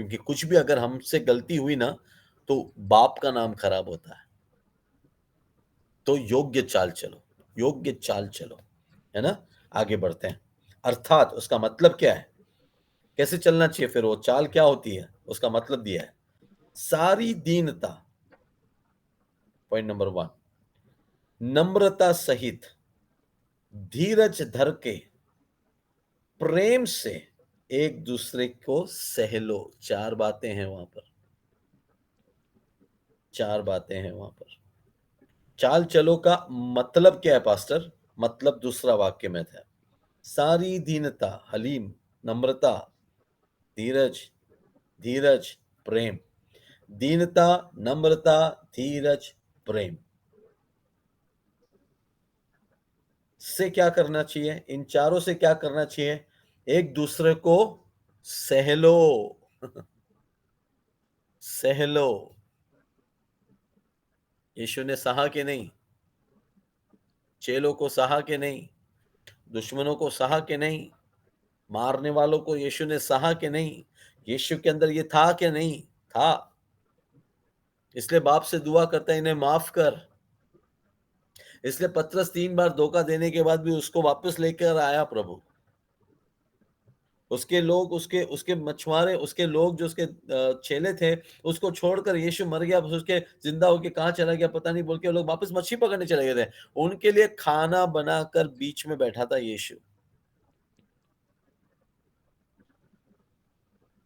क्योंकि कुछ भी अगर हमसे गलती हुई ना, तो बाप का नाम खराब होता है। तो योग्य चाल चलो, योग्य चाल चलो, है ना? आगे बढ़ते हैं। अर्थात उसका मतलब क्या है? कैसे चलना चाहिए फिर वो चाल क्या होती है? उसका मतलब दिया है। सारी दीनता, पॉइंट नंबर 1, नम्रता सहित धीरज धर के प्रेम से एक दूसरे को सह लो। 4 बातें हैं वहां पर, 4 बातें हैं वहां पर। चाल चलो का मतलब क्या है पास्टर? मतलब दूसरा वाक्य में था। सारी दीनता, हलीम, नम्रता, धीरज, धीरज, प्रेम। दीनता, नम्रता, धीरज, प्रेम से क्या करना चाहिए? इन चारों से क्या करना चाहिए? एक दूसरे को सह लो। सह लो। यीशु ने सहा कि नहीं? चेलों को सहा कि नहीं? दुश्मनों को सहा कि नहीं? मारने वालों को यीशु ने सहा कि नहीं? यीशु के अंदर ये था कि नहीं? था। इसलिए बाप से दुआ करता है, इन्हें माफ कर। इसलिए पतरस 3 बार धोखा देने के बाद भी उसको वापस लेकर आया प्रभु। उसके लोग, उसके उसके मछुआरे, उसके लोग जो उसके चेले थे, उसको छोड़कर यीशु मर गया, बस उसके जिंदा होके कहाँ चला गया पता नहीं बोल के लोग वापस मछली पकड़ने चले गए थे। उनके लिए खाना बनाकर बीच में बैठा था यीशु।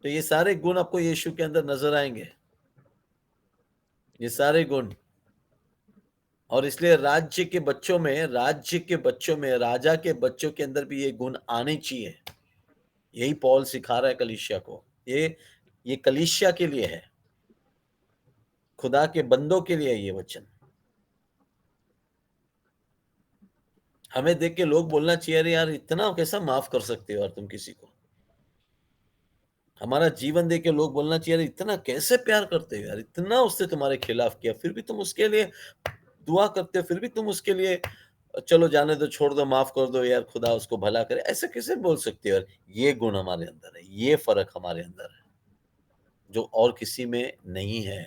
तो ये सारे गुण आपको यीशु के अंदर नजर आएंगे, ये सारे गुण। और इसलिए राज्य के बच्चों में, राज्य के बच्चों में, राजा के बच्चों के अंदर भी ये गुण आने चाहिए। यही पौल सिखा रहा है कलीसिया को। ये कलीसिया के लिए है, खुदा के बंदों के लिए है ये वचन। हमें देख के लोग बोलना चाहिए, अरे यार इतना कैसा माफ कर सकते हो यार तुम किसी को? हमारा जीवन देख के लोग बोलना चाहिए, अरे इतना कैसे प्यार करते हो यार, इतना उसने तुम्हारे खिलाफ किया, फिर भी तुम उसके लिए दुआ करते हो, फिर भी तुम उसके लिए चलो जाने दो, छोड़ दो, माफ कर दो यार, खुदा उसको भला करे। ऐसे कैसे बोल सकते हो यार? ये गुण हमारे अंदर है, ये फर्क हमारे अंदर है जो और किसी में नहीं है।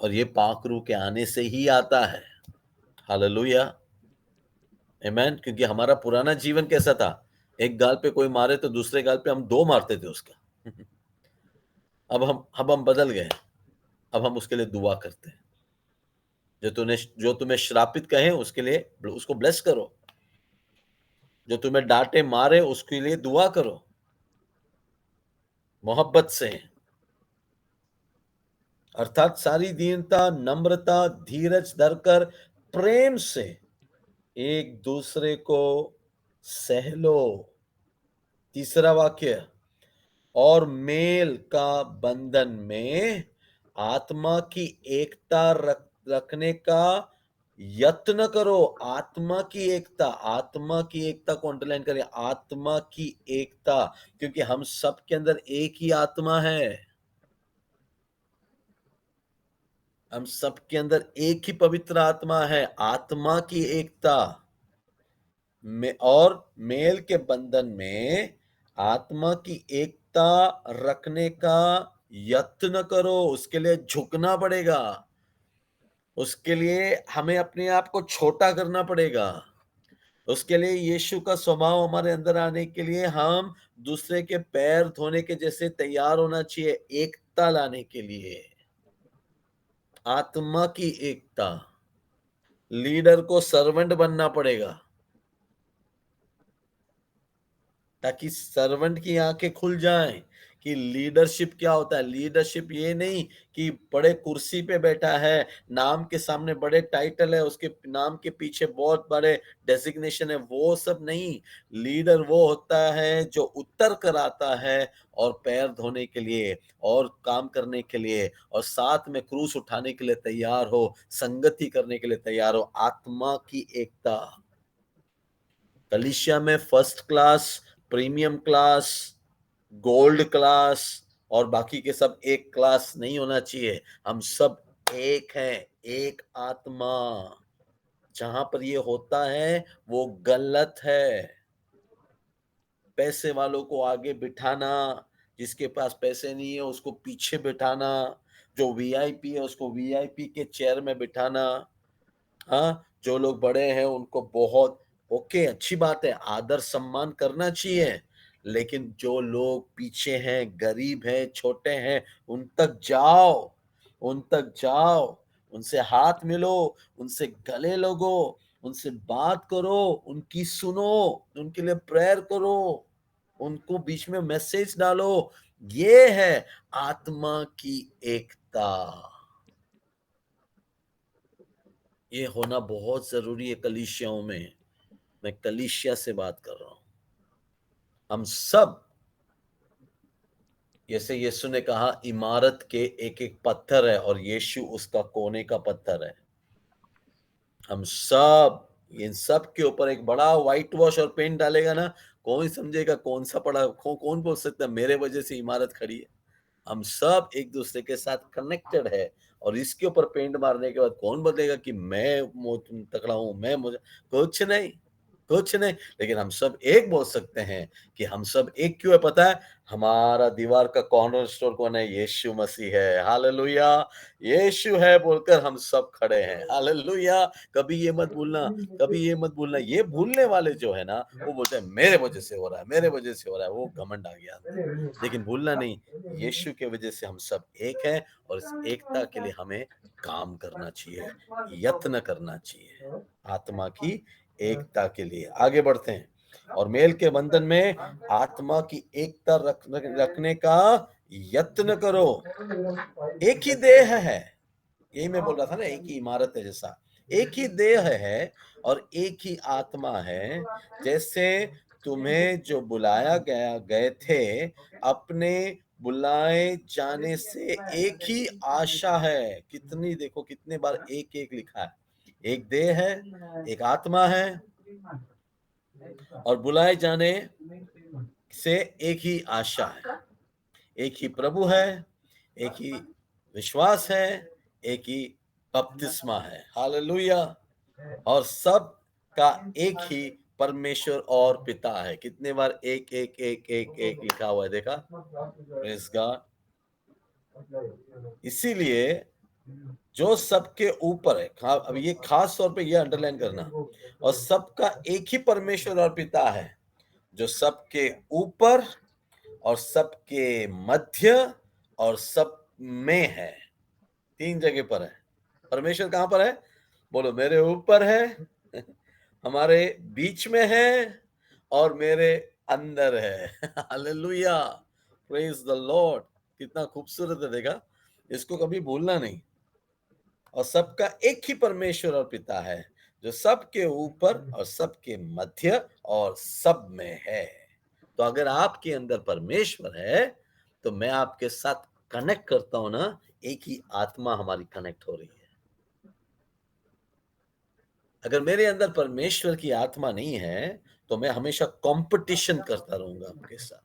और ये पाक रूह के आने से ही आता है। हालेलुया, आमेन। क्योंकि हमारा पुराना जीवन कैसा था? एक गाल पे कोई मारे तो दूसरे गाल पे हम 2 मारते थे उसका। अब हम बदल गए। अब हम उसके लिए दुआ करते हैं। जो तुम्हें श्रापित कहे उसके लिए उसको ब्लेस करो। जो तुम्हें डांटे मारे उसके लिए दुआ करो, मोहब्बत से। अर्थात सारी दीनता, नम्रता, धीरज धरकर प्रेम से एक दूसरे को सह लो। तीसरा वाक्य, और मेल का बंधन में आत्मा की एकता रखने का यत्न करो। आत्मा की एकता, आत्मा की एकता को अंडरलाइन करें, आत्मा की एकता। क्योंकि हम सब के अंदर एक ही आत्मा है। हम सब के अंदर एक ही पवित्र आत्मा है। आत्मा की एकता में और मेल के बंधन में आत्मा की एकता रखने का यत्न करो। उसके लिए झुकना पड़ेगा, उसके लिए हमें अपने आप को छोटा करना पड़ेगा। उसके लिए यीशु का स्वभाव हमारे अंदर आने के लिए हम दूसरे के पैर धोने के जैसे तैयार होना चाहिए, एकता लाने के लिए। आत्मा की एकता। लीडर को सर्वेंट बनना पड़ेगा ताकि सर्वेंट की आंखें खुल जाएं कि लीडरशिप क्या होता है। लीडरशिप ये नहीं कि बड़े कुर्सी पे बैठा है, नाम के सामने बड़े टाइटल है, उसके नाम के पीछे बहुत बड़े डेजिग्नेशन है, वो सब नहीं। लीडर वो होता है जो उतर कर आता है और पैर धोने के लिए और काम करने के लिए और साथ में क्रूस उठाने के लिए तैयार हो, संगति करने के लिए तैयार हो। आत्मा की एकता। कलीसिया में first class, premium class, gold class और बाकी के सब एक क्लास नहीं होना चाहिए। हम सब एक हैं, एक आत्मा। जहां पर ये होता है वो गलत है। पैसे वालों को आगे बिठाना, जिसके पास पैसे नहीं है उसको पीछे बिठाना, जो वीआईपी है उसको वीआईपी के चेयर में बिठाना। हाँ, जो लोग बड़े हैं उनको बहुत ओके, अच्छी बात है, आदर सम्मान करना चाहिए। लेकिन जो लोग पीछे हैं, गरीब हैं, छोटे हैं, उन तक जाओ, उन तक जाओ, उनसे हाथ मिलो, उनसे गले लगो, उनसे बात करो, उनकी सुनो, उनके लिए प्रेयर करो, उनको बीच में मैसेज डालो। ये है आत्मा की एकता। ये होना बहुत जरूरी है कलीसियाओं में। मैं कलीसिया से बात कर रहा हूं। हम सब, जैसे यीशु ने कहा, इमारत के एक एक पत्थर है और यीशु उसका कोने का पत्थर है। हम सब इन सब के ऊपर एक बड़ा व्हाइट वॉश और पेंट डालेगा ना, कौन समझेगा कौन सा पड़ा, कौन बोल सकता है मेरे वजह से इमारत खड़ी है। हम सब एक दूसरे के साथ कनेक्टेड है, और इसके ऊपर पेंट मारने के बाद कौन बोलेगा कि मैं तकड़ा हूं, मैं मुझे कुछ नहीं, कुछ नहीं। लेकिन हम सब एक बोल सकते हैं कि हम सब एक क्यों है पता है? हमारा दीवार का कॉर्नर स्टोर कौन है? यीशु मसीह है। हालेलुया! यीशु है बोलकर हम सब खड़े हैं। हालेलुया! कभी ये मत भूलना, कभी ये मत भूलना। ये भूलने वाले जो है ना, वो बोलते हैं मेरे वजह से हो रहा है, मेरे वजह से हो रहा है। वो घमंड आ गया अंदर। लेकिन भूलना नहीं, यीशु के वजह से हम सब एक हैं, और इस एकता के लिए हमें काम करना चाहिए, यत्न करना चाहिए, आत्मा की एकता के लिए आगे बढ़ते हैं। और मेल के बंधन में आत्मा की एकता रखने का यत्न करो। एक ही देह है, यही मैं बोल रहा था ना, एक ही इमारत है जैसा, एक ही देह है और एक ही आत्मा है। जैसे तुम्हें जो बुलाया गए थे, अपने बुलाए जाने से एक ही आशा है। कितनी देखो, कितने बार एक एक लिखा है। एक देह है, एक आत्मा है, और बुलाए जाने से एक ही आशा है। एक ही प्रभु है, एक ही विश्वास है, एक ही बपतिस्मा है। हालेलुया! और सब का एक ही परमेश्वर और पिता है। कितने बार एक एक एक एक एक लिखा हुआ है देखा? Praise God! इसीलिए जो सबके ऊपर है, अब ये खास तौर पे ये अंडरलाइन करना, और सबका एक ही परमेश्वर और पिता है, जो सबके ऊपर और सबके मध्य और सब में है। 3 जगह पर है। परमेश्वर कहां पर है? बोलो, मेरे ऊपर है, हमारे बीच में है, और मेरे अंदर है। हालेलुया! Praise the Lord! कितना खूबसूरत है देखा? इसको कभी भूलना नहीं। और सबका एक ही परमेश्वर और पिता है, जो सबके ऊपर और सबके मध्य और सब में है। तो अगर आपके अंदर परमेश्वर है, तो मैं आपके साथ कनेक्ट करता हूं ना, एक ही आत्मा हमारी कनेक्ट हो रही है। अगर मेरे अंदर परमेश्वर की आत्मा नहीं है, तो मैं हमेशा कंपटीशन करता रहूंगा आपके साथ,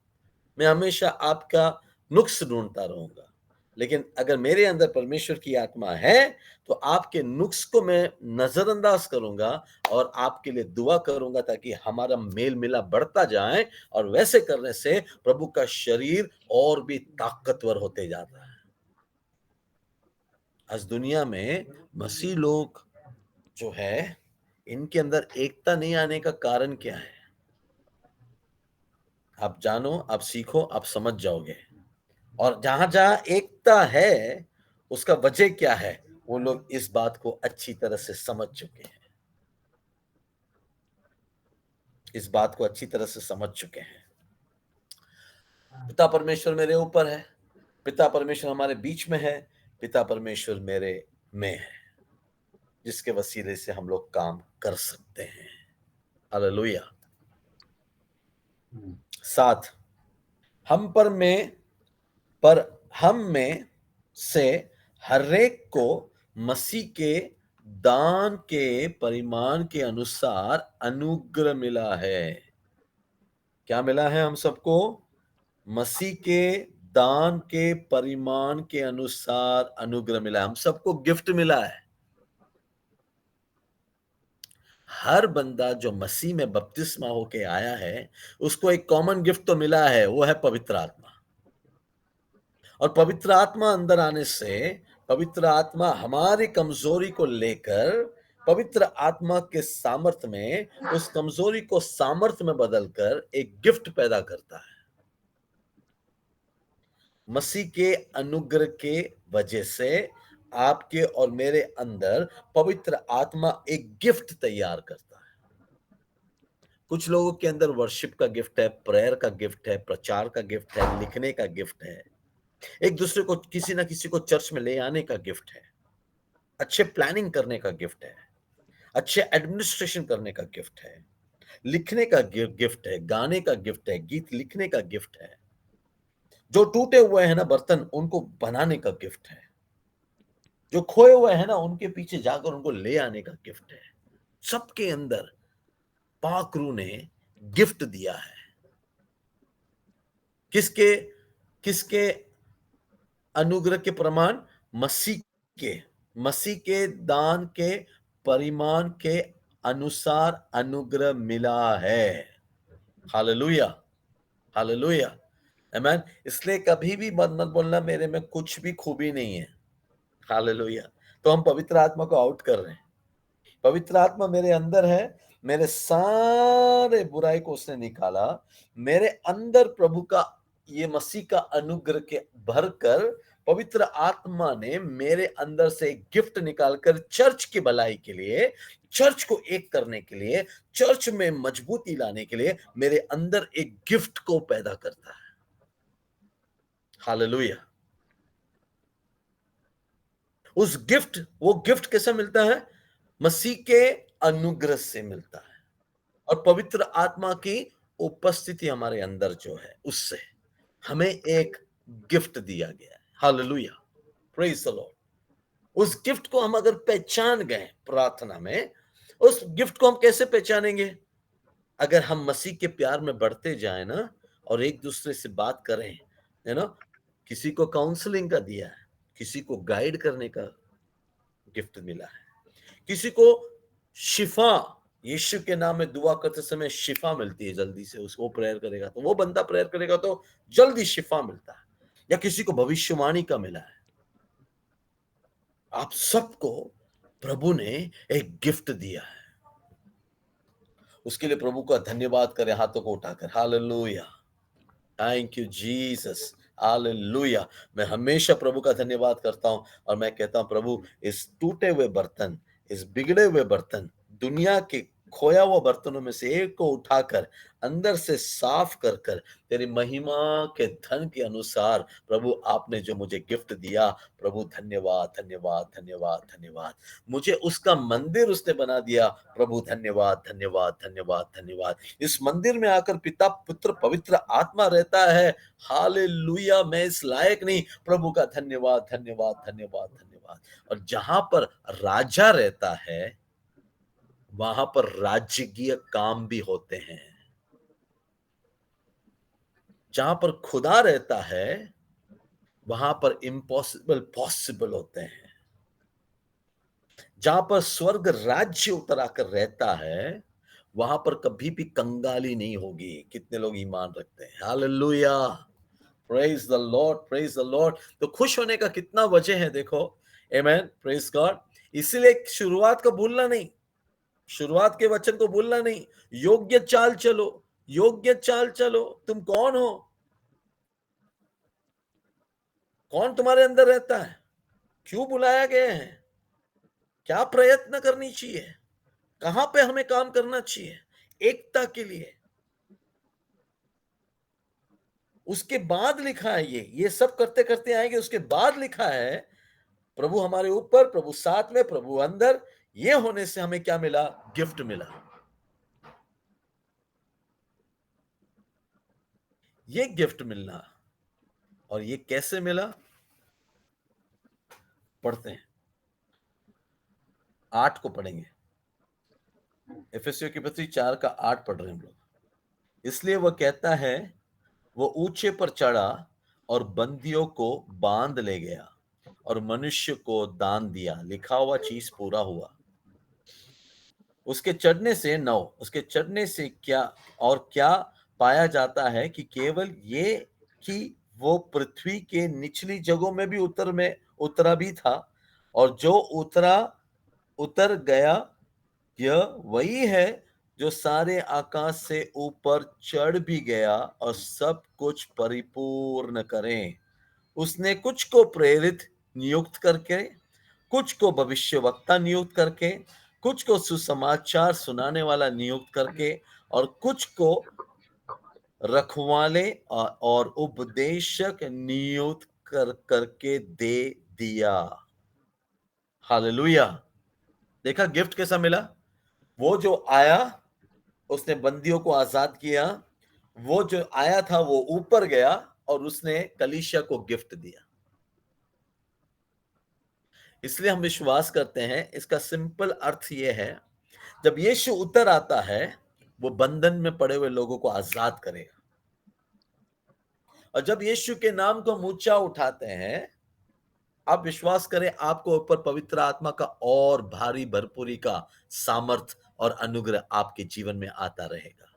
मैं हमेशा आपका नुक्स ढूंढता रहूंगा। लेकिन अगर मेरे अंदर परमेश्वर की आत्मा है, तो आपके नुक्स को मैं नजरअंदाज करूंगा और आपके लिए दुआ करूंगा, ताकि हमारा मेल मिला बढ़ता जाए, और वैसे करने से प्रभु का शरीर और भी ताकतवर होते जाता है। आज दुनिया में मसीह लोग जो है, इनके अंदर एकता नहीं आने का कारण क्या है? आप जानो, आप सीखो, आप समझ जाओगे। और जहां जहां एकता है, उसका वजह क्या है, वो लोग इस बात को अच्छी तरह से समझ चुके हैं, इस बात को अच्छी तरह से समझ चुके हैं। पिता परमेश्वर मेरे ऊपर है, पिता परमेश्वर हमारे बीच में है, पिता परमेश्वर मेरे में है, जिसके वसीले से हम लोग काम कर सकते हैं। हालेलुया! 7, हम पर हम में से हरेक को मसीह के दान के परिमाण के अनुसार अनुग्रह मिला है। क्या मिला है हम सबको? मसीह के दान के परिमाण के अनुसार अनुग्रह मिला है। हम सबको गिफ्ट मिला है। हर बंदा जो मसीह में बपतिस्मा होके आया है, उसको एक कॉमन गिफ्ट तो मिला है, वो है पवित्र आत्मा। और पवित्र आत्मा अंदर आने से पवित्र आत्मा हमारी कमजोरी को लेकर पवित्र आत्मा के सामर्थ्य में उस कमजोरी को सामर्थ्य में बदलकर एक गिफ्ट पैदा करता है। मसीह के अनुग्रह के वजह से आपके और मेरे अंदर पवित्र आत्मा एक गिफ्ट तैयार करता है। कुछ लोगों के अंदर वर्शिप का गिफ्ट है, प्रेयर का गिफ्ट है, प्रचार का गिफ्ट है, लिखने का गिफ्ट है, एक दूसरे को किसी ना किसी को चर्च में ले आने का गिफ्ट है, अच्छे प्लानिंग करने का गिफ्ट है, अच्छे एडमिनिस्ट्रेशन करने का गिफ्ट है, लिखने का गिफ्ट है, गाने का गिफ्ट है, गीत लिखने का गिफ्ट है, जो टूटे हुए हैं ना बर्तन उनको बनाने का गिफ्ट है, जो खोए हुए हैं ना उनके पीछे जाकर उनको ले आने का गिफ्ट है। सबके अंदर पाकरू ने गिफ्ट दिया है। किसके किसके अनुग्रह के प्रमाण? मसीह के मसीह के दान के परिमाण के अनुसार अनुग्रह मिला है। हालेलुया, हालेलुया, आमीन। इसलिए कभी भी मत बोलना मेरे में कुछ भी खूबी नहीं है। हालेलुया। तो हम पवित्र आत्मा को आउट कर रहे हैं। पवित्र आत्मा मेरे अंदर है, मेरे सारे बुराई को उसने निकाला, मेरे अंदर प्रभु का ये मसीह का अनुग्रह के भरकर पवित्र आत्मा ने मेरे अंदर से एक गिफ्ट निकालकर चर्च की भलाई के लिए, चर्च को एक करने के लिए, चर्च में मजबूती लाने के लिए मेरे अंदर एक गिफ्ट को पैदा करता है। हालेलुया। वो गिफ्ट कैसे मिलता है? मसीह के अनुग्रह से मिलता है और पवित्र आत्मा की उपस्थिति हमारे अंदर जो है उससे हमें एक गिफ्ट दिया गया है। Hallelujah, praise the Lord. उस गिफ्ट को हम अगर पहचान गए प्रार्थना में, उस गिफ्ट को हम कैसे पहचानेंगे? अगर हम मसीह के प्यार में बढ़ते जाए ना और एक दूसरे से बात करें, है ना। किसी को काउंसलिंग का दिया है, किसी को गाइड करने का गिफ्ट मिला है, किसी को शिफा, यीशु के नाम में दुआ करते समय शिफा मिलती है जल्दी से, उसको प्रेयर करेगा तो वो बंदा प्रेयर करेगा तो जल्दी शिफा मिलता है, या किसी को भविष्यवाणी का मिला है। आप सबको प्रभु ने एक गिफ्ट दिया है। उसके लिए प्रभु का धन्यवाद करें हाथों को उठाकर। Hallelujah, thank you Jesus, hallelujah. मैं हमेशा प्रभु का धन्यवाद करता हूं और मैं कहता हूं प्रभु इस टूटे हुए बर्तन, इस बिगड़े हुए बर्तन, दुनिया के खोया हुआ बर्तनों में से एक को उठाकर अंदर से साफ कर कर तेरी महिमा के धन के अनुसार प्रभु आपने जो मुझे गिफ्ट दिया, प्रभु धन्यवाद, धन्यवाद, धन्यवाद, धन्यवाद। मुझे उसका मंदिर उसने बना दिया, प्रभु धन्यवाद, धन्यवाद, धन्यवाद, धन्यवाद। इस मंदिर में आकर पिता, पुत्र, पवित्र आत्मा रहता है। हालेलुया, मैं इस लायक नहीं, प्रभु का धन्यवाद, धन्यवाद, धन्यवाद, धन्यवाद। और जहां पर राजा रहता है वहां पर राजकीय काम भी होते हैं। जहां पर खुदा रहता है वहां पर इम्पॉसिबल पॉसिबल होते हैं। जहां पर स्वर्ग राज्य उतर आकर रहता है वहां पर कभी भी कंगाली नहीं होगी। कितने लोग ईमान रखते हैं? Hallelujah, praise the Lord, praise the Lord. तो खुश होने का कितना वजह है देखो। आमेन, प्रेज गॉड। इसीलिए शुरुआत का भूलना नहीं, शुरुआत के वचन को भूलना नहीं। योग्य चाल चलो, योग्य चाल चलो। तुम कौन हो? कौन तुम्हारे अंदर रहता है? क्यों बुलाया गया है? क्या प्रयत्न करनी चाहिए? कहां पे हमें काम करना चाहिए एकता के लिए? उसके बाद लिखा है, ये सब करते करते आएंगे। उसके बाद लिखा है प्रभु हमारे ऊपर, प्रभु साथ में, प्रभु अंदर। ये होने से हमें क्या मिला? गिफ्ट मिला। ये गिफ्ट मिलना, और ये कैसे मिला? पढ़ते हैं, 8 को पढ़ेंगे। एफएससी की पत्री 4 का 8 पढ़ रहे हैं हम लोग। इसलिए वह कहता है, वो ऊंचे पर चढ़ा और बंदियों को बांध ले गया और मनुष्य को दान दिया। लिखा हुआ चीज पूरा हुआ। उसके चढ़ने से क्या और क्या पाया जाता है कि केवल ये कि वो पृथ्वी के निचली जगहों में भी उतरा भी था, और जो उतर गया, यह वही है जो सारे आकाश से ऊपर चढ़ भी गया और सब कुछ परिपूर्ण करें। उसने कुछ को प्रेरित नियुक्त करके, कुछ को भविष्यवक्ता नियुक्त करके, कुछ को सुसमाचार सुनाने वाला नियुक्त करके, और कुछ को रखवाले और उपदेशक नियुक्त करके दे दिया। हालेलुया। देखा गिफ्ट कैसा मिला? वो जो आया उसने बंदियों को आजाद किया, वो जो आया था वो ऊपर गया और उसने कलीसिया को गिफ्ट दिया। इसलिए हम विश्वास करते हैं, इसका सिंपल अर्थ ये है, जब यीशु उतर आता है, वो बंधन में पड़े हुए लोगों को आजाद करेगा। और जब यीशु के नाम को हम ऊंचा उठाते हैं, आप विश्वास करें, आपको ऊपर पवित्र आत्मा का और भारी भरपूरी का सामर्थ और अनुग्रह आपके जीवन में आता रहेगा।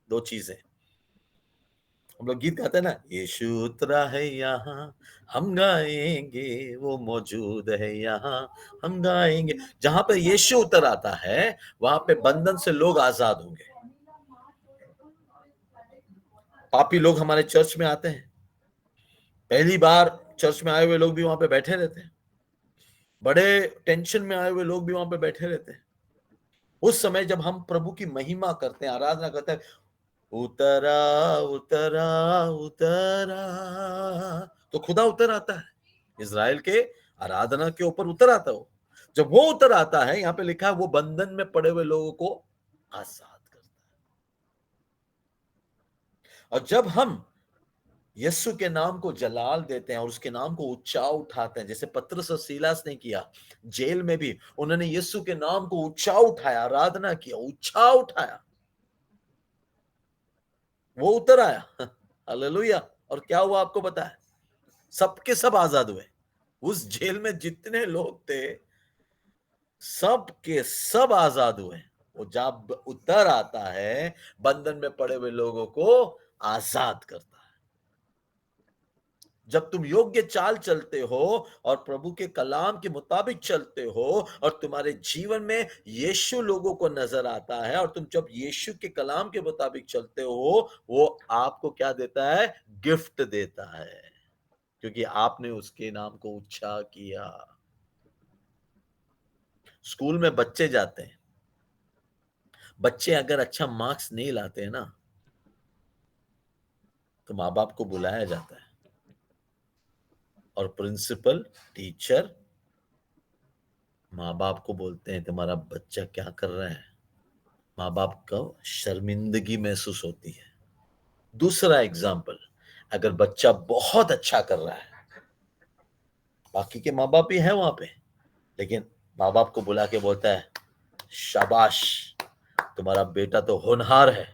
दो चीजें, हम लोग गीत गाते हैं ना, यीशु उतरा है यहाँ, हम गाएंगे, वो मौजूद है यहाँ, हम गाएंगे। जहां पे यीशु उतर आता है, वहां पे बंधन से लोग आजाद होंगे। पापी लोग हमारे चर्च में आते हैं, पहली बार चर्च में आए हुए लोग भी वहां पे बैठे रहते हैं, बड़े टेंशन में आए हुए लोग भी वहां पे बैठे रहते हैं। उस समय जब हम प्रभु की महिमा करते हैं, आराधना करते हैं, उतरा उतरा उतरा, तो खुदा उतर आता है, इज़राइल के आराधना के ऊपर उतर आता है। जब वो उतर आता है, यहां पे लिखा है, वो बंधन में पड़े हुए लोगों को आजाद करता है। और जब हम यीशु के नाम को जलाल देते हैं और उसके नाम को ऊंचा उठाते हैं, जैसे पतरस और सीलास ने किया, जेल में भी उन्होंने यीशु के नाम को ऊंचा उठाया, आराधना किया, ऊंचा उठाया, वो उतर आया। हालेलुया। और क्या हुआ आपको पता है? सबके सब आजाद हुए। उस जेल में जितने लोग थे, सब के सब आजाद हुए। वो जब उतर आता है, बंधन में पड़े हुए लोगों को आजाद करता है। जब तुम योग्य चाल चलते हो और प्रभु के कलाम के मुताबिक चलते हो, और तुम्हारे जीवन में यीशु लोगों को नजर आता है, और तुम जब यीशु के कलाम के मुताबिक चलते हो, वो आपको क्या देता है? गिफ्ट देता है, क्योंकि आपने उसके नाम को ऊंचा किया। स्कूल में बच्चे जाते हैं, बच्चे अगर अच्छा मार्क्स नहीं लाते हैं ना, तो माँ बाप को बुलाया जाता है, और प्रिंसिपल, टीचर माँ बाप को बोलते हैं, तुम्हारा बच्चा क्या कर रहा है। माँ बाप को शर्मिंदगी महसूस होती है। दूसरा एग्जाम्पल, अगर बच्चा बहुत अच्छा कर रहा है, बाकी के माँ बाप भी हैं वहां पे, लेकिन माँ बाप को बुला के बोलता है, शाबाश, तुम्हारा बेटा तो होनहार है,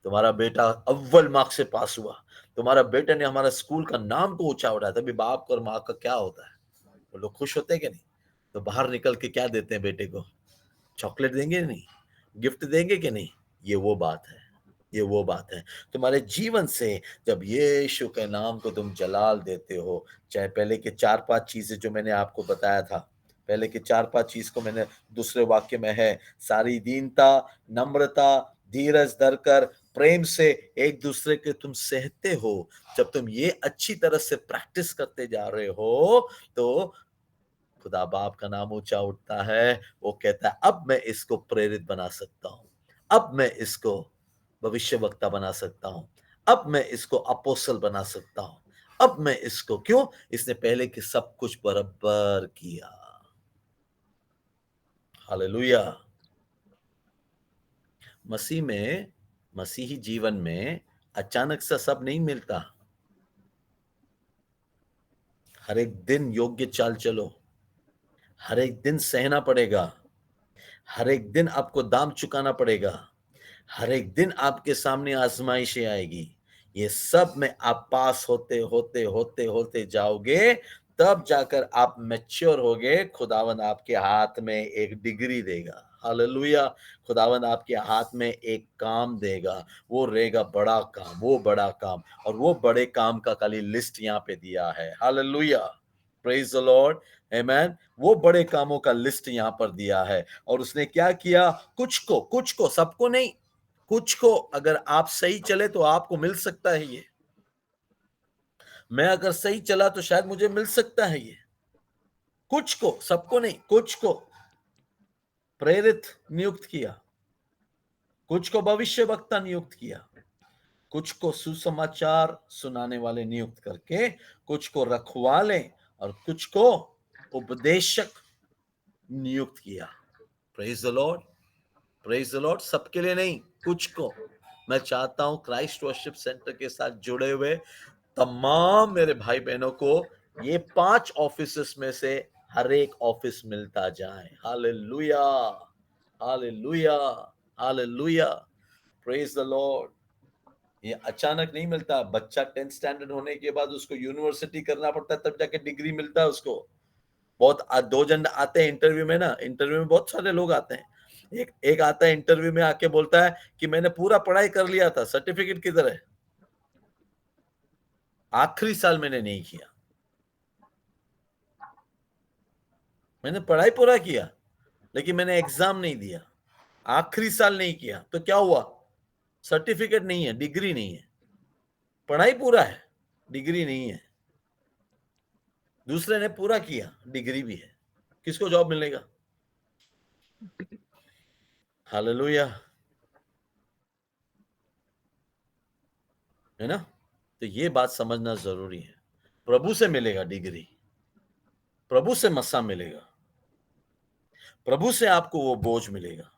तुम्हारा बेटा अव्वल मार्क्स से पास हुआ, तुम्हारा बेटे ने हमारा स्कूल का नाम को ऊंचा उठाया। तभी बाप और माँ का क्या होता है? वो लोग खुश होते हैं कि नहीं? तो बाहर निकल के क्या देते हैं बेटे को? चॉकलेट देंगे नहीं? गिफ्ट देंगे कि नहीं? ये वो बात है, ये वो बात है। तुम्हारे जीवन से जब यीशु के नाम को तुम जलाल देते हो, चाहे पहले के 4-5 चीजें जो मैंने आपको बताया था, पहले के 4-5 चीज को मैंने दूसरे वाक्य में है, सारी दीनता, नम्रता, धीरज धरकर प्रेम से एक दूसरे के तुम सहते हो। जब तुम ये अच्छी तरह से प्रैक्टिस करते जा रहे हो, तो खुदा बाप का नाम ऊंचा उठता है। वो कहता है, अब मैं इसको प्रेरित बना सकता हूं, अब मैं इसको भविष्यवक्ता बना सकता हूं, अब मैं इसको अपोस्तल बना सकता हूं, अब मैं इसको, क्यों? इसने पहले के सब कुछ बराबर किया। हालेलुया। मसीह में, मसीही जीवन में अचानक से सब नहीं मिलता। हर एक दिन योग्य चाल चलो, हर एक दिन सहना पड़ेगा, हर एक दिन आपको दाम चुकाना पड़ेगा, हर एक दिन आपके सामने आजमाइशें आएगी। ये सब में आप पास होते होते होते होते जाओगे, तब जाकर आप मैच्योर होगे, खुदावन आपके हाथ में एक डिग्री देगा। हालेलुया। खुदावंद आपके हाथ में एक काम देगा, वो रहेगा बड़ा काम, वो बड़ा काम, और वो बड़े काम का खाली लिस्ट यहाँ पे दिया है। हालेलुया, प्रेज द लॉर्ड, आमेन। वो बड़े कामों का लिस्ट यहाँ पर दिया है। और उसने क्या किया? कुछ को, सबको नहीं, कुछ को। अगर आप सही चले तो आपको मिल सकता है ये। मैं अगर सही चला तो शायद मुझे मिल सकता है ये। कुछ को, सबको नहीं, कुछ को प्रेरित नियुक्त किया, कुछ को भविष्यवक्ता नियुक्त किया, कुछ को सुसमाचार सुनाने वाले नियुक्त करके, कुछ को रखवाले और कुछ को उपदेशक नियुक्त किया। Praise the Lord, praise the Lord. सबके लिए नहीं, कुछ को। मैं चाहता हूं क्राइस्ट वर्शिप सेंटर के साथ जुड़े हुए तमाम मेरे भाई बहनों को ये 5 ऑफिसेस में से हर एक ऑफिस मिलता जाए। Hallelujah, hallelujah, hallelujah, praise the Lord. ये अचानक नहीं मिलता। बच्चा 10th स्टैंडर्ड होने के बाद उसको यूनिवर्सिटी करना पड़ता है, तब जाके डिग्री मिलता है उसको। बहुत 2 जन आते हैं इंटरव्यू में ना, इंटरव्यू में बहुत सारे लोग आते हैं। एक आता है इंटरव्यू में आके बोलता है कि मैंने पूरा पढ़ाई कर लिया था, सर्टिफिकेट किधर है? आखिरी साल मैंने नहीं किया, मैंने पढ़ाई पूरा किया लेकिन मैंने एग्जाम नहीं दिया, आखिरी साल नहीं किया। तो क्या हुआ? सर्टिफिकेट नहीं है, डिग्री नहीं है। पढ़ाई पूरा है, डिग्री नहीं है। दूसरे ने पूरा किया, डिग्री भी है, किसको जॉब मिलेगा? हालेलुया, है ना? तो ये बात समझना जरूरी है। प्रभु से मिलेगा डिग्री, प्रभु से मस्सा मिलेगा, प्रभु से आपको वो बोझ मिलेगा।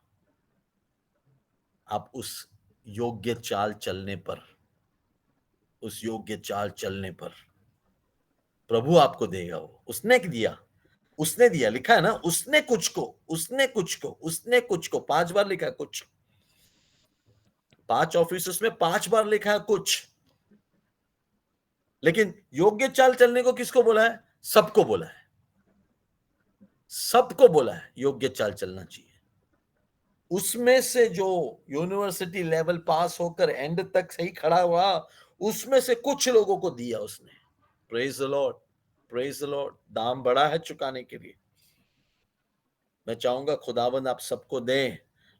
आप उस योग्य चाल चलने पर, उस योग्य चाल चलने पर प्रभु आपको देगा। वो उसने दिया, उसने दिया, लिखा है ना, उसने कुछ को, उसने कुछ को, उसने कुछ को, 5 बार लिखा है कुछ। 5 ऑफिस में 5 बार लिखा है कुछ। लेकिन योग्य चाल चलने को किसको बोला है? सबको बोला है, सबको बोला है योग्य चाल चलना चाहिए। उसमें से जो यूनिवर्सिटी लेवल पास होकर एंड तक सही खड़ा हुआ, उसमें से कुछ लोगों को दिया उसने। Praise the Lord, praise the Lord. दाम बड़ा है चुकाने के लिए। मैं चाहूंगा खुदाबंद आप सबको दे,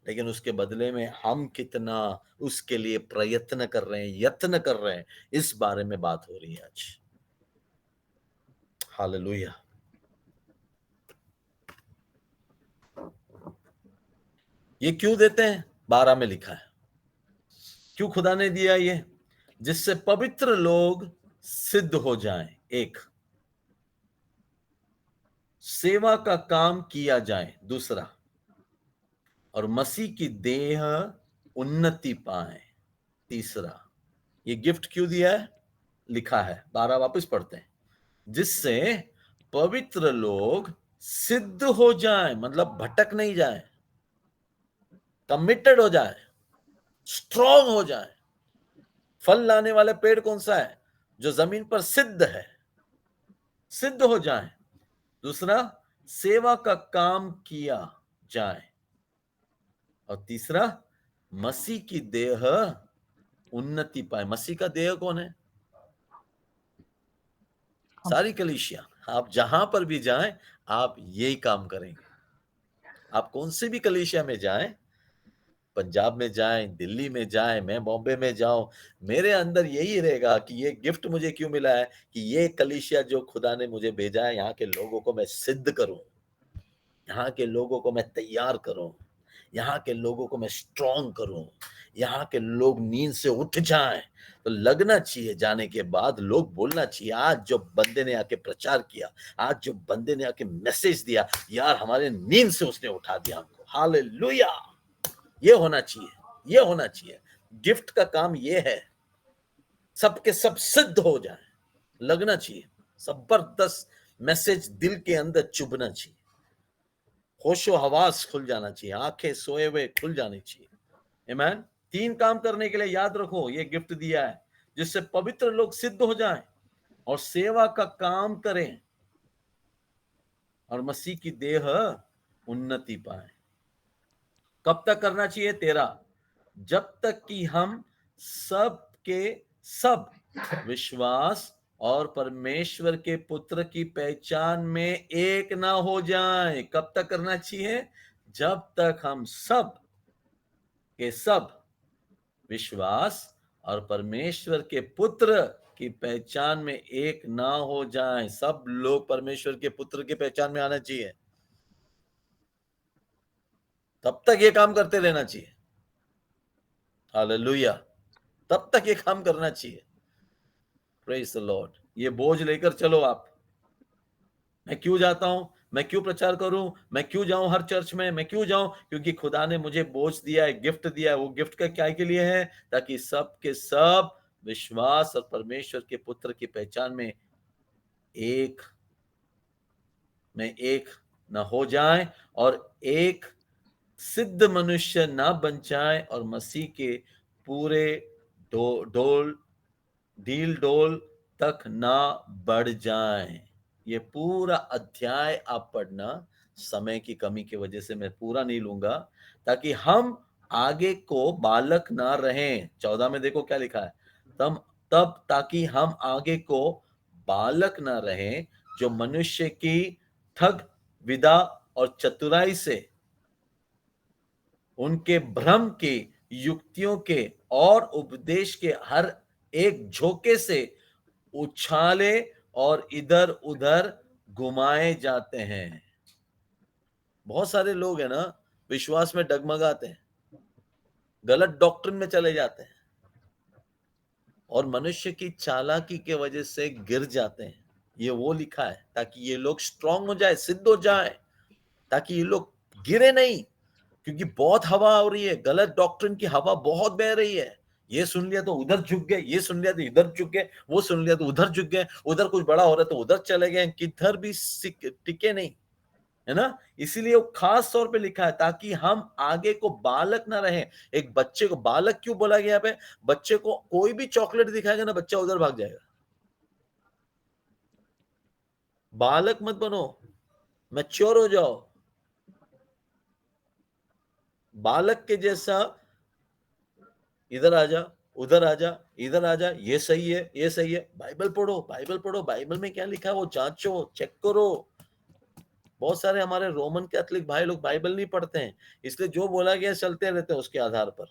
लेकिन उसके बदले में हम कितना उसके लिए प्रयत्न कर रहे हैं, यत्न कर रहे हैं, इस बारे में बात हो रही है आज। हालेलुया। ये क्यों देते हैं? 12 में लिखा है, क्यों खुदा ने दिया ये? जिससे पवित्र लोग सिद्ध हो जाएं, एक, सेवा का काम किया जाए, दूसरा, और मसीह की देह उन्नति पाए, तीसरा। ये गिफ्ट क्यों दिया है? लिखा है, 12 वापस पढ़ते हैं। जिससे पवित्र लोग सिद्ध हो जाएं, मतलब भटक नहीं जाएं, कमिटेड हो जाएं, स्ट्रांग हो जाएं। फल लाने वाला पेड़ कौन सा है? जो जमीन पर सिद्ध है, सिद्ध हो जाएं। दूसरा, सेवा का काम किया जाए, और तीसरा, मसीह की देह उन्नति पाए। मसीह का देह कौन है? सारी कलीसिया। आप जहां पर भी जाएं, आप यही काम करेंगे। आप कौन से भी कलीसिया में जाएं, पंजाब में जाएं, दिल्ली में जाएं, मैं बॉम्बे में जाऊं, मेरे अंदर यही रहेगा कि ये गिफ्ट मुझे क्यों मिला है, कि ये कलीसिया जो खुदा ने मुझे भेजा है, यहाँ के लोगों को मैं सिद्ध करूं, यहाँ के लोगों को मैं तैयार करूं, यहाँ के लोगों को मैं स्ट्रांग करूं, यहाँ के लोग नींद से उठ जाएं। तो लगना चाहिए, जाने के बाद लोग बोलना चाहिए, आज जो बंदे ने आके प्रचार किया, आज जो बंदे ने आके मैसेज दिया, यार हमारे नींद से उसने उठा दिया हमको। हालेलुया। ये होना चाहिए, ये होना चाहिए। गिफ्ट का काम ये है, सबके सब सिद्ध हो जाए, लगना चाहिए, जबरदस्त मैसेज दिल के अंदर चुभना चाहिए, होशो हवास खुल जाना चाहिए, आंखें सोए हुए खुल जानी चाहिए। आमीन। 3 काम करने के लिए याद रखो, ये गिफ्ट दिया है, जिससे पवित्र लोग सिद्ध हो जाएं और सेवा का काम करें और मसीह की देह उन्नति पाए। कब तक करना चाहिए? 13, जब तक कि हम सब के सब विश्वास और परमेश्वर के पुत्र की पहचान में एक ना हो जाएं। कब तक करना चाहिए? जब तक हम सब के सब विश्वास और परमेश्वर के पुत्र की पहचान में एक ना हो जाएं। सब लोग परमेश्वर के पुत्र की पहचान में आना चाहिए, तब तक ये काम करते रहना चाहिए। हालेलुया, तब तक ये काम करना चाहिए। Praise the Lord. ये बोझ लेकर चलो आप। मैं क्यों जाता हूं? मैं क्यों प्रचार करूं? मैं क्यों जाऊं हर चर्च में? मैं क्यों जाऊं? क्योंकि खुदा ने मुझे बोझ दिया है, गिफ्ट दिया है। वो गिफ्ट का क्या के लिए है? ताकि सब के सब विश्वास और परमेश्वर के पुत्र की पहचान एक एक न हो जाए और एक सिद्ध मनुष्य ना बन जाए और मसीह के पूरे डोल डील डोल तक ना बढ़ जाए। ये पूरा अध्याय आप पढ़ना, समय की कमी की वजह से मैं पूरा नहीं लूंगा, ताकि हम आगे को बालक ना रहें। 14 में देखो क्या लिखा है, तब तब ताकि हम आगे को बालक ना रहें, जो मनुष्य की ठग विदा और चतुराई से, उनके भ्रम के, युक्तियों के और उपदेश के हर एक झोंके से उछाले और इधर उधर घुमाए जाते हैं। बहुत सारे लोग हैं ना, विश्वास में डगमगाते हैं, गलत डॉक्ट्रिन में चले जाते हैं और मनुष्य की चालाकी के वजह से गिर जाते हैं। ये वो लिखा है ताकि ये लोग स्ट्रांग हो जाए, सिद्ध हो जाए, ताकि ये लोग गिरे नहीं। क्योंकि बहुत हवा हो रही है, गलत डॉक्ट्रिन की हवा बहुत बह रही है। ये सुन लिया तो उधर झुक गए, ये सुन लिया तो इधर झुक गए, वो सुन लिया तो उधर झुक गए, उधर कुछ बड़ा हो रहा है तो उधर चले गए, किधर भी टिके नहीं, है ना। इसीलिए वो खास तौर पे लिखा है ताकि हम आगे को बालक ना रहे। एक बच्चे को बालक क्यों बोला गया पे? बच्चे को कोई भी चॉकलेट दिखाएगा ना, बच्चा उधर भाग जाएगा। बालक मत बनो, मैच्योर हो जाओ। बालक के जैसा इधर आजा, उधर आजा, इधर आजा, ये सही है, ये सही है। बाइबल पढ़ो, बाइबल पढ़ो, बाइबल में क्या लिखा है वो जांचो, चेक करो। बहुत सारे हमारे रोमन कैथोलिक भाई लोग बाइबल नहीं पढ़ते हैं, इसलिए जो बोला गया चलते रहते हैं उसके आधार पर।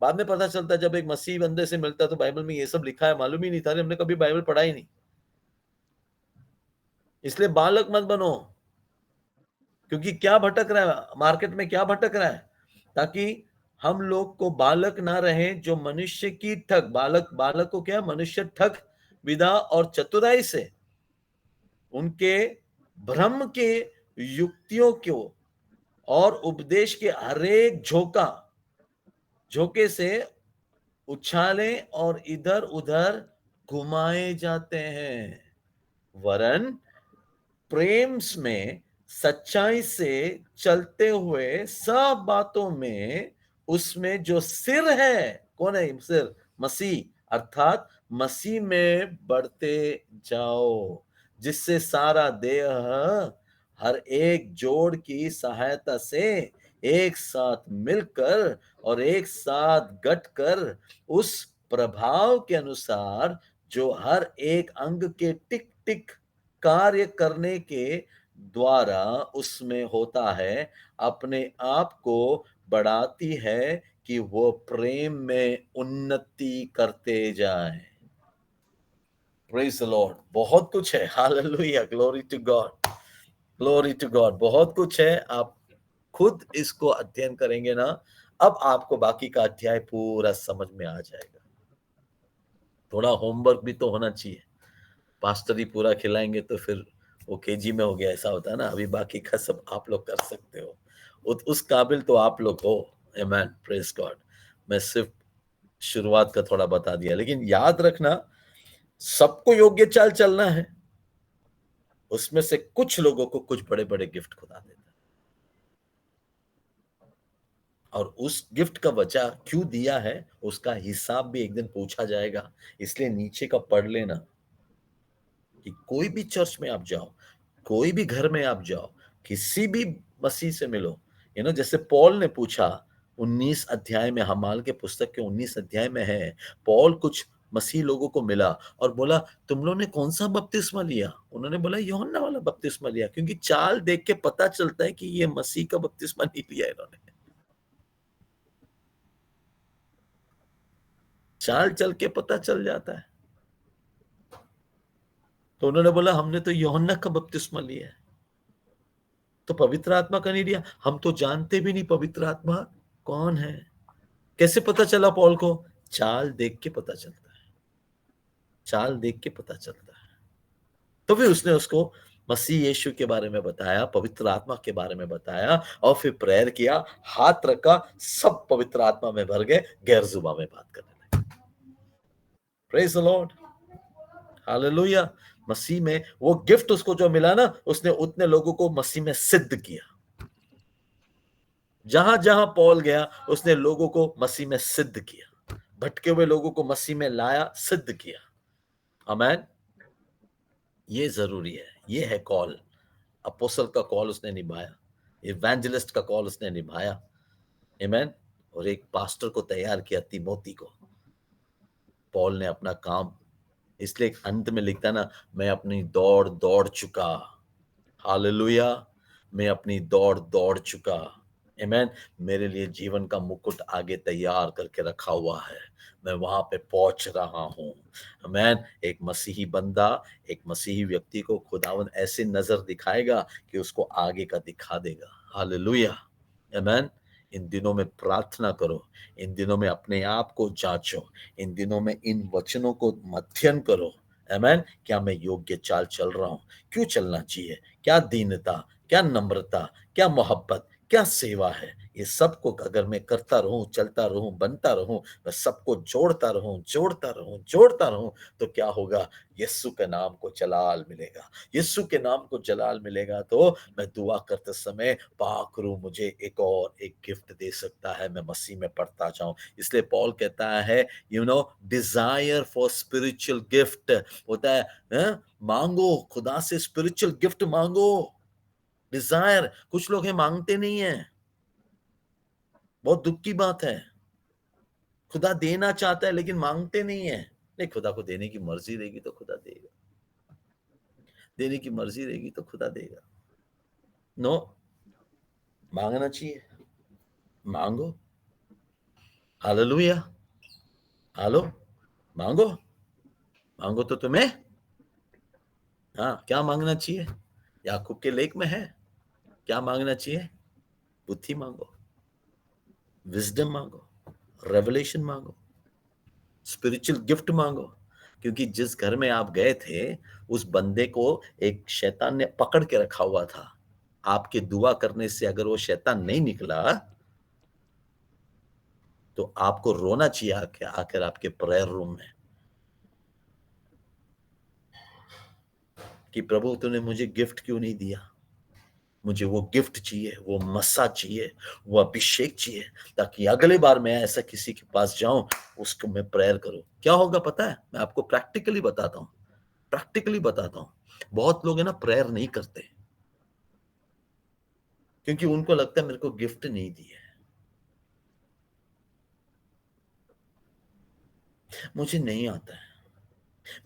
बाद में पता चलता है जब एक मसीह बंदे से मिलता है तो बाइबल में ये सब लिखा है, मालूम ही नहीं था, हमने कभी बाइबल पढ़ा ही नहीं। इसलिए बालक मत बनो। क्योंकि क्या भटक रहा है मार्केट में, क्या भटक रहा है? ताकि हम लोग को बालक ना रहे, जो मनुष्य की ठग, बालक बालक को क्या, मनुष्य ठग विदा और चतुराई से, उनके भ्रम के, युक्तियों को और उपदेश के हरेक झोंके से उछाले और इधर उधर घुमाए जाते हैं, वरन प्रेम में सच्चाई से चलते हुए सब बातों में उसमें जो सिर है, कौन है सिर? मसीह, अर्थात मसीह में बढ़ते जाओ, जिससे सारा देह हर एक जोड़ की सहायता से एक साथ मिलकर और एक साथ गठकर उस प्रभाव के अनुसार जो हर एक अंग के टिक टिक कार्य करने के द्वारा उसमें होता है, अपने आप को बढ़ाती है कि वो प्रेम में उन्नति करते जाए। Praise the Lord. बहुत कुछ है, hallelujah, glory to God, glory to God. बहुत कुछ है, आप खुद इसको अध्ययन करेंगे ना, अब आपको बाकी का अध्याय पूरा समझ में आ जाएगा। थोड़ा होमवर्क भी तो होना चाहिए, पास्टर ही पूरा खिलाएंगे तो फिर वो केजी में हो गया, ऐसा होता है ना। अभी बाकी का सब आप लोग कर सकते हो, उस काबिल तो आप लोग हो। आमेन, प्रेज गॉड। मैं सिर्फ शुरुआत का थोड़ा बता दिया, लेकिन याद रखना सबको योग्य चाल चलना है। उसमें से कुछ लोगों को कुछ बड़े बड़े गिफ्ट खुदा देता है, और उस गिफ्ट का वजह क्यों दिया है उसका हिसाब भी एक दिन पूछा जाएगा। इसलिए नीचे का पढ़ लेना कि कोई भी चर्च में आप जाओ, कोई भी घर में आप जाओ, किसी भी मसीह से मिलो, जैसे पौल ने पूछा, 19 अध्याय में, हमाल के पुस्तक के 19 अध्याय में है, पौल कुछ मसीह लोगों को मिला और बोला, तुम लोगों ने कौन सा बपतिस्मा लिया? उन्होंने बोला, यूहन्ना वाला बपतिस्मा लिया, क्योंकि चाल देख के पता चलता है कि ये मसीह का बपतिस्मा नहीं लिया इन्होंने। चाल चल के पता चल जाता है। तो उन्होंने बोला, हमने तो यूहन्ना का बपतिस्मा लिया है। तो पवित्र आत्मा का नहीं लिया। हम तो जानते भी नहीं पवित्र आत्मा कौन है। कैसे पता चला पौल को? चाल देख के पता चलता है। चाल देख के पता चलता है। तो फिर उसने उसको मसीह यीशु के बारे में बताया, पवित्र आत्मा के बारे में बताया, और फिर प्रेयर किया, हाथ रखा, सब पवित्र आत्मा में भर गए, गैर जुबा में बात करने लगे। Praise the lord, hallelujah. मसीह में वो गिफ्ट उसको जो मिला ना, उसने उतने लोगों को मसीह में सिद्ध किया। जहां जहां पौल गया, उसने लोगों को मसीह में सिद्ध किया, भटके हुए लोगों को मसीह में लाया, सिद्ध किया। आमीन। ये जरूरी है, ये है कॉल। अपोस्टल का कॉल उसने निभाया, इवेंजलिस्ट का कॉल उसने निभाया। आमीन। और एक पास्टर को तैयार किया, तिमोती को। पौल ने अपना काम, इसलिए अंत में लिखता है ना, मैं अपनी दौड़ दौड़ चुका। हालेलुया। मैं अपनी दौड़ दौड़ चुका। आमीन। मेरे लिए जीवन का मुकुट आगे तैयार करके रखा हुआ है। मैं वहां पे पहुंच रहा हूं। आमीन। एक मसीही बंदा, एक मसीही व्यक्ति को खुदावन ऐसे नजर दिखाएगा कि उसको आगे का दिखा देगा। हालेलुया। आमीन। इन दिनों में प्रार्थना करो, इन दिनों में अपने आप को जांचो, इन दिनों में इन वचनों को अध्ययन करो। आमीन। क्या मैं योग्य चाल चल रहा हूं? क्यों चलना चाहिए? क्या दीनता, क्या नम्रता, क्या मोहब्बत, क्या सेवा है? ये सबको अगर मैं करता रहूं, चलता रहूं, बनता रहूं, मैं सबको जोड़ता रहूं, जोड़ता रहूं, जोड़ता रहूं, तो क्या होगा? यीशु के नाम को जलाल मिलेगा। यीशु के नाम को जलाल मिलेगा तो मैं दुआ करते समय, पाक रूह मुझे एक और एक गिफ्ट दे सकता है, मैं मसीह में पढ़ता जाऊं। इसलिए पौल कहता है, डिजायर फॉर स्पिरिचुअल गिफ्ट होता है, मांगो, खुदा से स्पिरिचुअल गिफ्ट मांगो। डिजायर, कुछ लोग हैं मांगते नहीं है, बहुत दुख की बात है। खुदा देना चाहता है लेकिन मांगते नहीं है। नहीं, खुदा को देने की मर्जी रहेगी तो खुदा देगा, देने की मर्जी रहेगी तो खुदा देगा। नो, मांगना चाहिए, मांगो। हालेलुया। हालो, मांगो, मांगो तो तुम्हें, हाँ, क्या मांगना चाहिए? याकूब के लेख में है, क्या मांगना चाहिए? बुद्धि मांगो, विजडम मांगो, रेवलेशन मांगो, स्पिरिचुअल गिफ्ट मांगो। क्योंकि जिस घर में आप गए थे, उस बंदे को एक शैतान ने पकड़ के रखा हुआ था। आपके दुआ करने से अगर वो शैतान नहीं निकला, तो आपको रोना चाहिए आकर आपके प्रेयर रूम में कि प्रभु तूने मुझे गिफ्ट क्यों नहीं दिया? मुझे वो गिफ्ट चाहिए, वो मसा चाहिए, वो अभिषेक चाहिए, ताकि अगले बार मैं ऐसा किसी के पास जाऊं, उसको मैं प्रेयर करूं। क्या होगा पता है? मैं आपको प्रैक्टिकली बताता हूं, प्रैक्टिकली बताता हूं। बहुत लोग है ना, प्रेयर नहीं करते क्योंकि उनको लगता है मेरे को गिफ्ट नहीं दी है, मुझे नहीं आता है,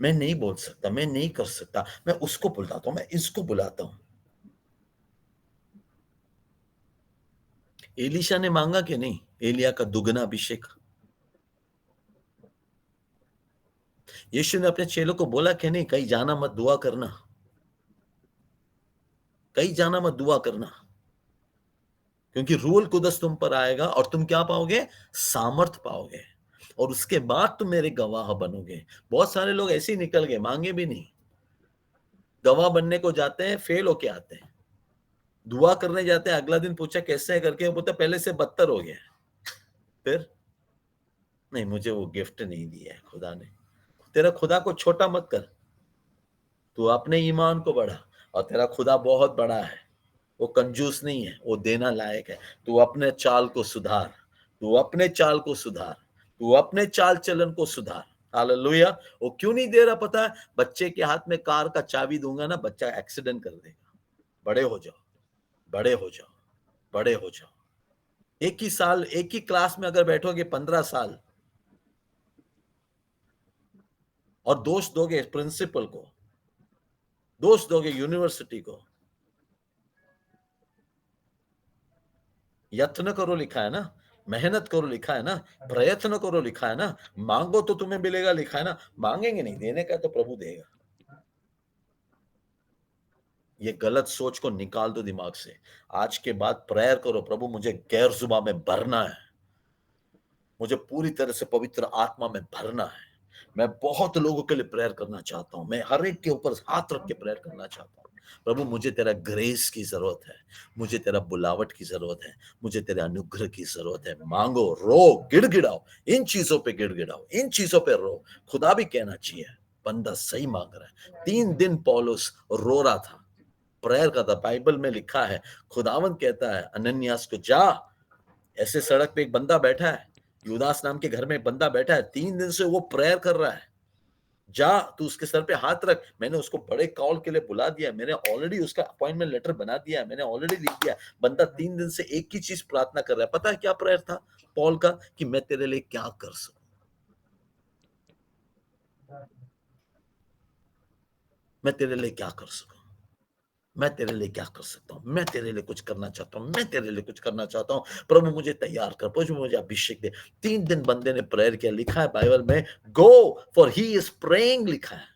मैं नहीं बोल सकता, मैं नहीं कर सकता, मैं उसको बुलाता हूं, मैं इसको बुलाता हूं। एलिशा ने मांगा कि नहीं एलिया का दुगना अभिषेक? यीशु ने अपने चेलों को बोला कि नहीं, कहीं जाना मत, दुआ करना, कहीं जाना मत, दुआ करना, क्योंकि रूल कुदस तुम पर आएगा और तुम क्या पाओगे? सामर्थ पाओगे, और उसके बाद तुम मेरे गवाह बनोगे। बहुत सारे लोग ऐसे ही निकल गए, मांगे भी नहीं, गवाह बनने को जाते हैं, फेल होके आते हैं। दुआ करने जाते हैं, अगला दिन पूछा कैसे है करके, वो बोलते पहले से बदतर हो गया। फिर नहीं, मुझे वो गिफ्ट नहीं दिया है खुदा ने। तेरा खुदा को छोटा मत कर, तू अपने ईमान को बढ़ा, और तेरा खुदा बहुत बड़ा है, वो कंजूस नहीं है, वो देना लायक है। तू अपने चाल को सुधार, तू अपने चाल को सुधार, तू अपने चाल चलन को सुधार। हालेलुया। वो क्यों नहीं दे रहा पता है? बच्चे के हाथ में कार का चाबी दूंगा ना, बच्चा एक्सीडेंट कर देगा। बड़े हो जाओ, बड़े हो जाओ, बड़े हो जाओ। एक ही साल, एक ही क्लास में अगर बैठोगे 15 साल और दोष दोगे प्रिंसिपल को, दोष दोगे यूनिवर्सिटी को, यत्न करो लिखा है ना, मेहनत करो लिखा है ना, प्रयत्न करो लिखा है ना, मांगो तो तुम्हें मिलेगा लिखा है ना, मांगेंगे नहीं, देने का तो प्रभु देगा। ये गलत सोच को निकाल दो दिमाग से। आज के बाद प्रेयर करो, प्रभु मुझे गैर जुबा में भरना है, मुझे पूरी तरह से पवित्र आत्मा में भरना है। मैं बहुत लोगों के लिए प्रेयर करना चाहता हूं, मैं हर एक के ऊपर हाथ रख के प्रेयर करना चाहता हूं। प्रभु मुझे तेरा ग्रेस की जरूरत है, मुझे तेरा बुलावट की जरूरत है, मुझे तेरे अनुग्रह की जरूरत है। मांगो, रो, गिड़गिड़ाओ, इन चीजों पे गिड़गिड़ाओ, इन चीजों पे रो। खुदा भी कहना चाहिए बंदा सही मांग रहा है। 3 दिन पौलुस रो रहा था, प्रेयर का था। बाइबल में लिखा है, खुदावन कहता है अनन्यास को, जा, ऐसे सड़क पे एक बंदा बैठा है, यूदास नाम के घर में एक बंदा बैठा है, 3 दिन से वो प्रेयर कर रहा है, जा तू उसके सर पे हाथ रख। मैंने उसको बड़े कॉल के लिए बुला दिया, मैंने ऑलरेडी उसका अपॉइंटमेंट लेटर बना दिया है, मैंने ऑलरेडी लिख दिया। बंदा 3 दिन से एक ही चीज प्रार्थना कर रहा है। पता है क्या प्रेयर था पॉल का? कि मैं तेरे लिए क्या कर सकूं, मैं तेरे लिए क्या कर सकूं, मैं तेरे लिए क्या कर सकता हूँ, मैं तेरे लिए कुछ करना चाहता हूँ, मैं तेरे लिए कुछ करना चाहता हूँ। प्रभु मुझे तैयार कर, प्रभु मुझे अभिषेक दे। 3 दिन बंदे ने प्रेयर किया, लिखा है बाइबल में, go for he is praying, लिखा है,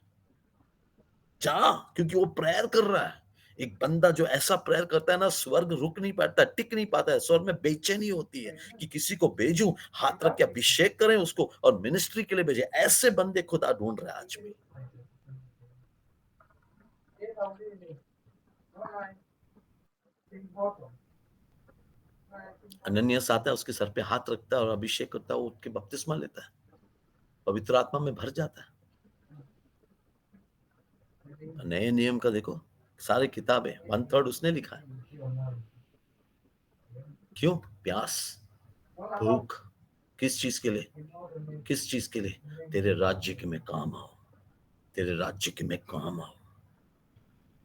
जा, क्योंकि वो प्रेयर कर रहा है। एक बंदा जो ऐसा प्रेयर करता है ना, स्वर्ग रुक नहीं पाता, टिक नहीं पाता है, स्वर्ग में बेचैनी होती है कि किसी को भेजूं, हाथ रख के अभिषेक करें उसको और मिनिस्ट्री के लिए भेजे। ऐसे बंदे खुदा ढूंढ रहा है आज भी। अनन्यास आता है, उसके सर पे हाथ रखता है और अभिषेक करता है, वो उठ के बपतिस्मा लेता है, पवित्र आत्मा में भर जाता है। नए नियम का देखो, सारी किताबें 1/3 उसने लिखा है। क्यों? प्यास, भूख, किस चीज के लिए? किस चीज के लिए? तेरे राज्य के में काम आओ, तेरे राज्य के में काम आओ।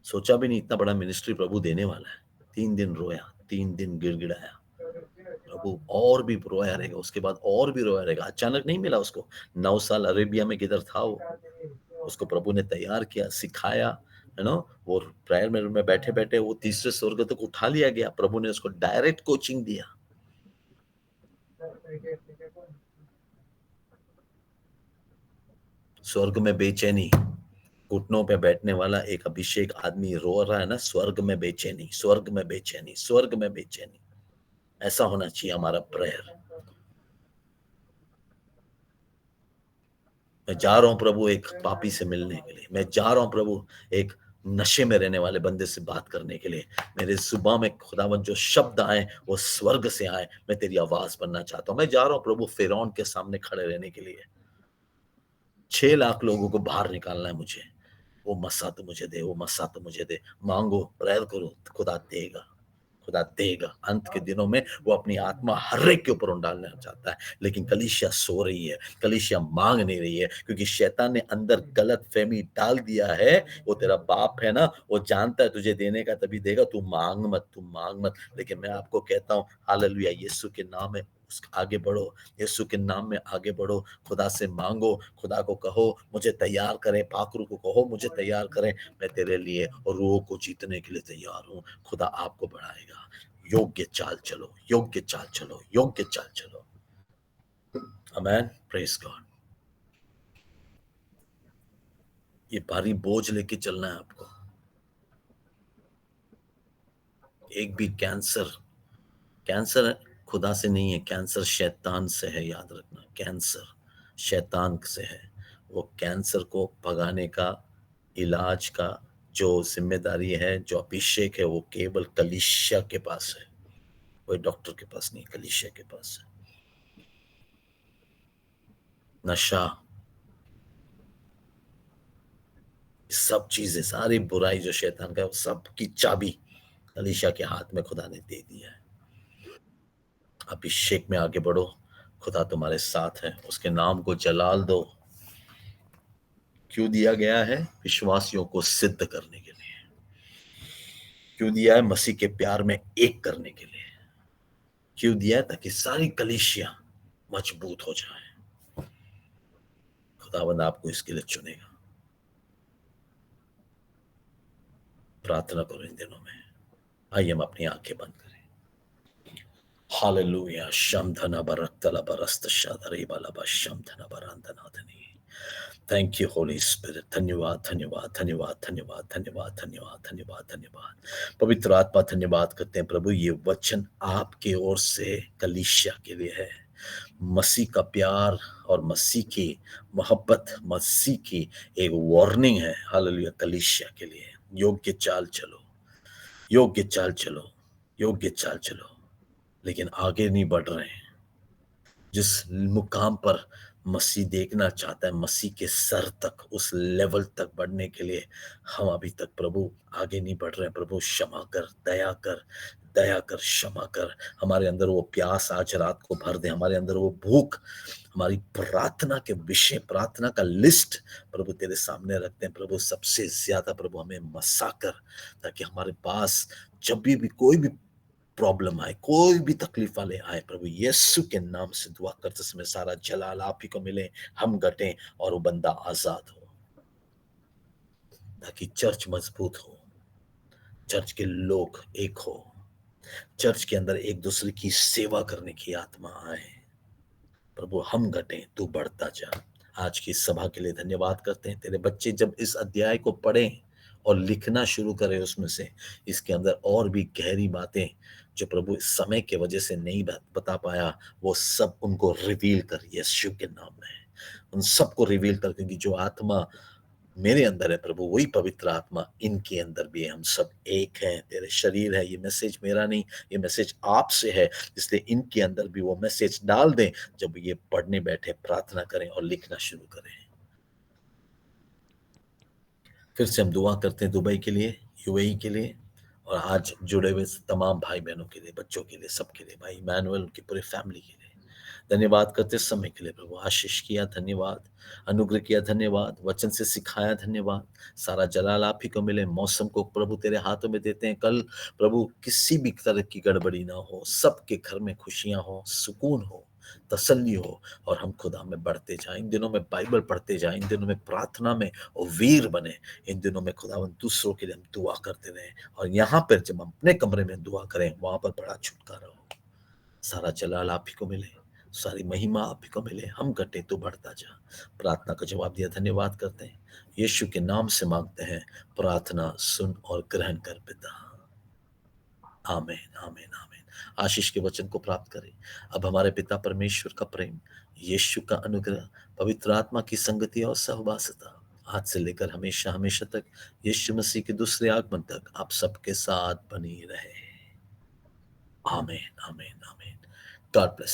सोचा भी नहीं इतना बड़ा मिनिस्ट्री प्रभु देने वाला है। 3 दिन रोया, 3 दिन गिड़गिड़ाया, प्रभु और भी रोया रहेगा, उसके बाद और भी रोया रहेगा। अचानक नहीं मिला उसको, 9 साल अरेबिया में किधर था वो, उसको प्रभु ने तैयार किया, सिखाया, है ना। वो प्रेयर में बैठे बैठे वो तीसरे स्वर्ग तक उठा लिया गया, प्रभु ने उसको डायरेक्ट कोचिंग दिया। स्वर्ग में बेचैनी, घुटनों पे बैठने वाला एक अभिषेक आदमी रो रहा है ना, स्वर्ग में बेचैनी, स्वर्ग में बेचैनी, स्वर्ग में बेचैनी। ऐसा होना चाहिए हमारा प्रेयर। मैं जा रहा हूं प्रभु एक पापी से मिलने के लिए, मैं जा रहा हूं प्रभु एक नशे में रहने वाले बंदे से बात करने के लिए। मेरे जुबान में खुदावन जो शब्द आए वो स्वर्ग से आए, मैं तेरी आवाज बनना चाहता हूं। मैं जा रहा हूं प्रभु फिरौन के सामने खड़े रहने के लिए, 6 लाख लोगों को बाहर निकालना है मुझे। वो मसा तो मुझे दे, वो मसा तो मुझे दे। मांगो, प्रेयर करो, खुदा देगा, खुदा देगा। अंत के दिनों में वो अपनी आत्मा हर एक के ऊपर डालना चाहता है, लेकिन कलीसिया सो रही है, कलीसिया मांग नहीं रही है, क्योंकि शैतान ने अंदर गलत फहमी डाल दिया है। वो तेरा बाप है ना, वो जानता है तुझे देने का, तभी देगा। तू मांग मत, तू मांग मत। लेकिन मैं आपको कहता हूँ, हालेलुया, यीशु के नाम में आगे बढ़ो, यीशु के नाम में आगे बढ़ो। खुदा से मांगो, खुदा को कहो मुझे तैयार करें, पाखरू को कहो मुझे तैयार करें। मैं तेरे लिए और रूह को जीतने के लिए तैयार हूं। खुदा आपको बढ़ाएगा। योग्य चाल चलो, योग्य चाल चलो, योग्य चाल चलो। आमेन, प्रेज गॉड। ये भारी बोझ लेके चलना है आपको। एक भी कैंसर, कैंसर खुदा से नहीं है, कैंसर शैतान से है, याद रखना। कैंसर शैतान से है। वो कैंसर को भगाने का, इलाज का जो जिम्मेदारी है, जो अभिषेक है, वो केवल कलीसिया के पास है, कोई डॉक्टर के पास नहीं, कलीसिया के पास है। नशा, सब चीजें, सारी बुराई जो शैतान का है, सब की चाबी कलीसिया के हाथ में खुदा ने दे दिया है। अभिषेक में आगे बढ़ो, खुदा तुम्हारे साथ है। उसके नाम को जलाल दो। क्यों दिया गया है? विश्वासियों को सिद्ध करने के लिए। क्यों दिया है? मसीह के प्यार में एक करने के लिए। क्यों दिया है? ताकि सारी कलीसिया मजबूत हो जाए। खुदावंद आपको इसके लिए चुनेगा। प्रार्थना करो इन दिनों में। आइए हम अपनी आंखें बंद करें। हालेलुया। शम धना बरकतला बरस्त शादरी बाला बशम धना बरांधना धनी। Thank you Holi spirit. धन्यवाद, धन्यवाद, धन्यवाद, धन्यवाद, धन्यवाद, धन्यवाद, धन्यवाद, धन्यवाद। पवित्र आत्मा धन्यवाद करते हैं प्रभु, ये वचन आपके ओर से कलीसिया के लिए है। मसीह का प्यार और मसीह की मोहब्बत, मसीह की एक वार्निंग है। हालेलुया। कलीसिया के लिए योग्य चाल चलो, योग्य चाल चलो, योग्य चाल चलो। लेकिन आगे नहीं बढ़ रहे हैं। जिस मुकाम पर मसीह देखना चाहता है, मसीह के सर तक, उस लेवल तक बढ़ने के लिए हम अभी तक प्रभु आगे नहीं बढ़ रहे हैं। प्रभु क्षमा कर, दया कर, दया कर, क्षमा कर। हमारे अंदर वो प्यास आज रात को भर दे, हमारे अंदर वो भूख। हमारी प्रार्थना के विषय, प्रार्थना का लिस्ट प्रभु तेरे सामने रखते हैं प्रभु। सबसे ज्यादा प्रभु हमें मसा कर, ताकि हमारे पास जब भी कोई भी प्रॉब्लम आए, कोई भी तकलीफ वाले आए, प्रभु यीशु के नाम से दुआ करते समय सारा जलाल आप ही को मिले, हम घटे और वो बंदा आजाद हो, ताकि चर्च मजबूत हो, चर्च के लोग एक हो, चर्च के अंदर एक दूसरे की सेवा करने की आत्मा आए। प्रभु हम घटे, तू बढ़ता जा। आज की सभा के लिए धन्यवाद करते हैं। तेरे बच्चे जब इस अध्याय को पढ़ें और लिखना शुरू करें, उसमें से इसके अंदर और भी गहरी बातें जो प्रभु इस समय के वजह से नहीं बता पाया, वो सब उनको रिवील कर यीशु के नाम में। उन सबको रिवील कर, क्योंकि जो आत्मा मेरे अंदर है प्रभु, वही पवित्र आत्मा इनके अंदर भी है। हम सब एक हैं, तेरे शरीर है। ये मैसेज मेरा नहीं, ये मैसेज आपसे है, इसलिए इनके अंदर भी वो मैसेज डाल दें जब ये पढ़ने बैठे, प्रार्थना करें और लिखना शुरू करें। फिर से हम दुआ करते हैं दुबई के लिए, यूएई के लिए, और आज जुड़े हुए तमाम भाई बहनों के लिए, बच्चों के लिए, सबके लिए, भाई मैनुअल उनकी पूरी फैमिली के लिए धन्यवाद करते समय के लिए प्रभु। आशीष किया धन्यवाद, अनुग्रह किया धन्यवाद, वचन से सिखाया धन्यवाद। सारा जलाल आप ही को मिले। मौसम को प्रभु तेरे हाथों में देते हैं। कल प्रभु किसी भी तरह की गड़बड़ी ना हो, सबके घर में खुशियां हो, सुकून हो, तसल्ली हो, और हम खुदा में बढ़ते जाएं। इन दिनों में बाइबल पढ़ते जाएं, इन दिनों में प्रार्थना में और वीर बने। इन दिनों में खुदावन दूसरों के लिए हम दुआ करते रहें, और यहाँ पर जब हम अपने कमरे में दुआ करें, वहां पर बड़ा छुटकारा हो। सारा जलाल आप ही को मिले, सारी महिमा आप ही को मिले। हम घटे तो बढ़ता जा। प्रार्थना का जवाब दिया, धन्यवाद करते हैं। यीशु के नाम से मांगते हैं, प्रार्थना सुन और ग्रहण कर पिता। आमीन, आमीन, आमीन। आशीष के वचन को प्राप्त करें। अब हमारे पिता परमेश्वर का प्रेम, यीशु का अनुग्रह, पवित्र आत्मा की संगति और सहवासता आज से लेकर हमेशा हमेशा तक, यीशु मसीह के दूसरे आगमन तक आप सबके साथ बनी रहे। आमीन, आमीन, आमीन। God bless.